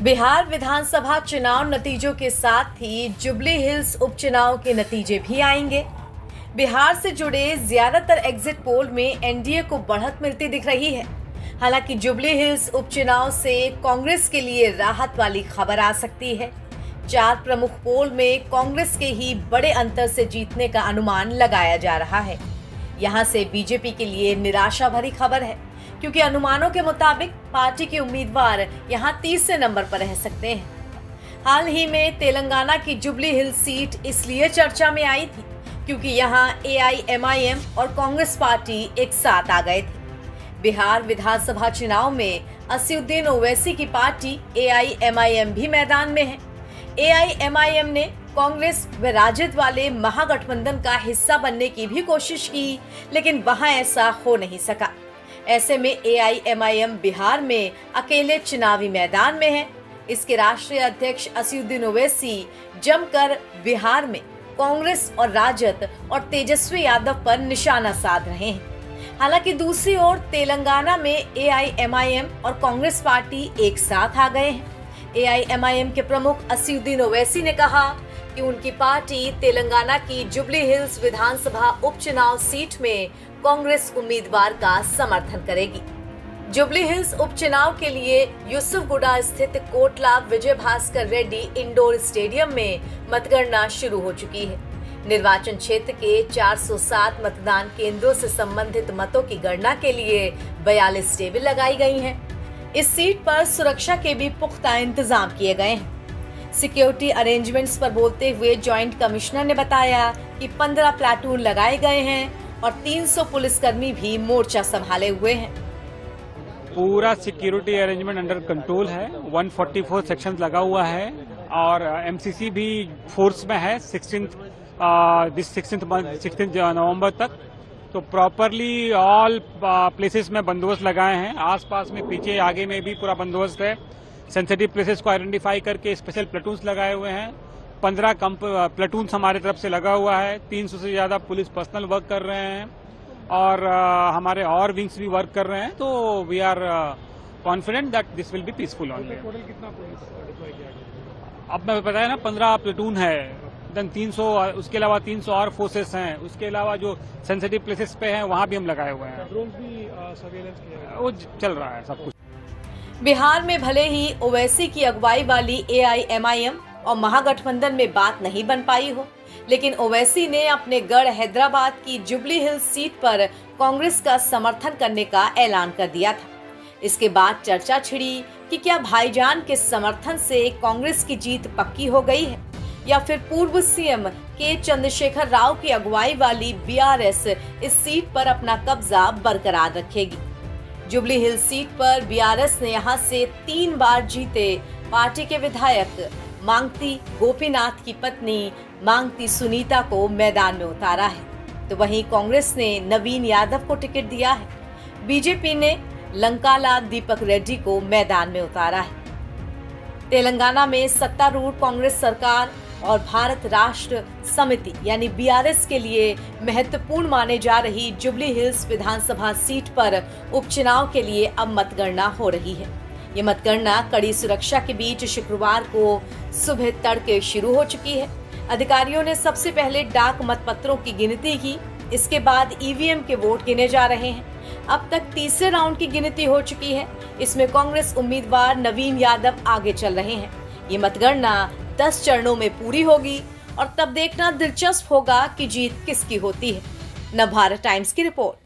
बिहार विधानसभा चुनाव नतीजों के साथ ही जुबली हिल्स उपचुनाव के नतीजे भी आएंगे। बिहार से जुड़े ज्यादातर एग्जिट पोल में एनडीए को बढ़त मिलती दिख रही है। हालांकि जुबली हिल्स उपचुनाव से कांग्रेस के लिए राहत वाली खबर आ सकती है। 4 प्रमुख पोल में कांग्रेस के ही बड़े अंतर से जीतने का अनुमान लगाया जा रहा है। यहां से बीजेपी के लिए निराशा भरी खबर है, क्योंकि अनुमानों के मुताबिक पार्टी के उम्मीदवार यहां तीसरे नंबर पर रह सकते हैं। हाल ही में तेलंगाना की जुबली हिल्स सीट इसलिए चर्चा में आई थी क्योंकि यहां एआईएमआईएम और कांग्रेस पार्टी एक साथ आ गए थे। बिहार विधानसभा चुनाव में असदुद्दीन ओवैसी की पार्टी एआईएमआईएम भी मैदान में है। एआईएमआईएम ने कांग्रेस व राजद वाले महागठबंधन का हिस्सा बनने की भी कोशिश की, लेकिन वहां ऐसा हो नहीं सका। ऐसे में एआईएमआईएम बिहार में अकेले चुनावी मैदान में है। इसके राष्ट्रीय अध्यक्ष असदुद्दीन ओवैसी जमकर बिहार में कांग्रेस और राजद और तेजस्वी यादव पर निशाना साध रहे हैं। हालांकि दूसरी ओर तेलंगाना में एआईएमआईएम और कांग्रेस पार्टी एक साथ आ गए हैं। एआईएमआईएम के प्रमुख असदुद्दीन ओवैसी ने कहा कि उनकी पार्टी तेलंगाना की जुबली हिल्स विधानसभा उपचुनाव सीट में कांग्रेस उम्मीदवार का समर्थन करेगी। जुबली हिल्स उपचुनाव के लिए यूसुफगुड़ा स्थित कोटला विजय भास्कर रेड्डी इंडोर स्टेडियम में मतगणना शुरू हो चुकी है। निर्वाचन क्षेत्र के 407 मतदान केंद्रों से संबंधित मतों की गणना के लिए 42 टेबल लगाई गई हैं। इस सीट पर सुरक्षा के भी पुख्ता इंतजाम किए गए हैं। सिक्योरिटी अरेंजमेंट्स पर बोलते हुए जॉइंट कमिश्नर ने बताया कि 15 प्लाटून लगाए गए हैं और 300 पुलिसकर्मी भी मोर्चा संभाले हुए हैं। पूरा सिक्योरिटी अरेंजमेंट अंडर कंट्रोल है। 144 सेक्शन लगा हुआ है और एमसीसी भी फोर्स में है 16 नवंबर तक। तो प्रॉपरली ऑल प्लेसेस में बंदोबस्त लगाए हैं। आसपास में पीछे आगे में भी पूरा बंदोबस्त है। सेंसिटिव प्लेसेस को आइडेंटिफाई करके स्पेशल प्लेटून्स लगाए हुए हैं। 15 प्लेटून्स हमारे तरफ से लगा हुआ है। 300 से ज्यादा पुलिस पर्सनल वर्क कर रहे हैं और हमारे और विंग्स भी वर्क कर रहे हैं। तो we are confident that this will be peaceful only. Total कितना पुलिस डिप्लॉय किया गया? अब मैं बताया ना 15 प्लेटून है, देन 300, उसके अलावा 300 और फोर्सेस हैं। उसके अलावा जो सेंसिटिव प्लेसेस पे हैं वहां भी हम लगाए हुए हैं। ड्रोन भी सर्वेलेंस किया गया? वो चल रहा है सब कुछ। बिहार में भले ही ओवैसी की अगुवाई वाली एआईएमआईएम और महागठबंधन में बात नहीं बन पाई हो, लेकिन ओवैसी ने अपने गढ़ हैदराबाद की जुबली हिल्स सीट पर कांग्रेस का समर्थन करने का ऐलान कर दिया था। इसके बाद चर्चा छिड़ी कि क्या भाईजान के समर्थन से कांग्रेस की जीत पक्की हो गई है या फिर पूर्व सीएम के चंद्रशेखर राव की अगुवाई वाली बीआरएस इस सीट पर अपना कब्जा बरकरार रखेगी। जुबली हिल्स सीट पर बीआरएस ने यहां से 3 बार जीते पार्टी के विधायक मांगती गोपीनाथ की पत्नी मांगती सुनीता को मैदान में उतारा है। तो वहीं कांग्रेस ने नवीन यादव को टिकट दिया है। बीजेपी ने लंकाला दीपक रेड्डी को मैदान में उतारा है। तेलंगाना में सत्तारूढ़ कांग्रेस सरकार और भारत राष्ट्र समिति यानी बीआरएस के लिए महत्वपूर्ण माने जा रही जुबली हिल्स विधानसभा सीट पर उपचुनाव के लिए अब मतगणना हो रही है। ये मतगणना कड़ी सुरक्षा के बीच शुक्रवार को सुबह तड़के शुरू हो चुकी है। अधिकारियों ने सबसे पहले डाक मतपत्रों की गिनती की। इसके बाद ईवीएम के वोट गिने जा रहे हैं। अब तक तीसरे राउंड की गिनती हो चुकी है। इसमें कांग्रेस उम्मीदवार नवीन यादव आगे चल रहे हैं। ये मतगणना 10 चरणों में पूरी होगी और तब देखना दिलचस्प होगा कि जीत किसकी होती है। नवभारत टाइम्स की रिपोर्ट।